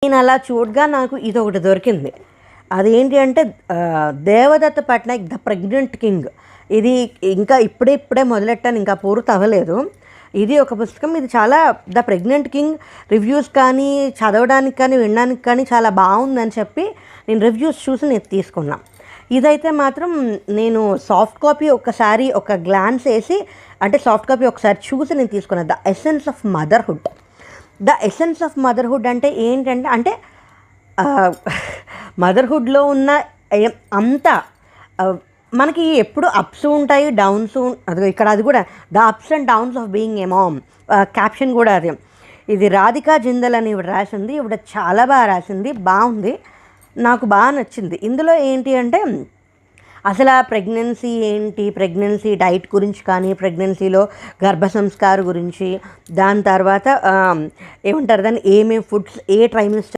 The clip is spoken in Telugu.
నేను అలా చూడగా నాకు ఇదొకటి దొరికింది. అదేంటి అంటే 'Devadatta Patnaik the pregnant king'. ఇది ఇంకా ఇప్పుడే మొదలెట్టాను, ఇంకా పూర్తవ్వలేదు. ఇది ఒక పుస్తకం. ఇది చాలా 'ద ప్రెగ్నెంట్ కింగ్' రివ్యూస్ కానీ, చదవడానికి కానీ, వినడానికి కానీ చాలా బాగుందని చెప్పి నేను రివ్యూస్ చూసి నేను తీసుకున్నా. ఇదైతే మాత్రం నేను సాఫ్ట్ కాపీ ఒక్కసారి ఒక గ్లాన్స్ వేసి, అంటే సాఫ్ట్ కాపీ ఒకసారి చూసి నేను తీసుకున్నా. 'The essence of motherhood'. The essence of motherhood అంటే ఏంటంటే, అంటే మదర్హుడ్లో ఉన్న అంతా మనకి ఎప్పుడు అప్స్ ఉంటాయి, డౌన్స్. అది ఇక్కడ అది కూడా 'the ups and downs of being a mom'. Caption కూడా అది. ఇది రాధికా జిందల్ అని ఇవిడ రాసింది. ఇవిడ చాలా బాగా రాసింది, బాగుంది, నాకు బాగా నచ్చింది. ఇందులో ఏంటి అంటే అసలు ఆ ప్రెగ్నెన్సీ ఏంటి, ప్రెగ్నెన్సీ డైట్ గురించి కానీ, ప్రెగ్నెన్సీలో గర్భ సంస్కారం గురించి, దాని తర్వాత ఏమంటారు దాన్ని, ఏమేమి ఫుడ్స్ ఏ ట్రైమిస్టర్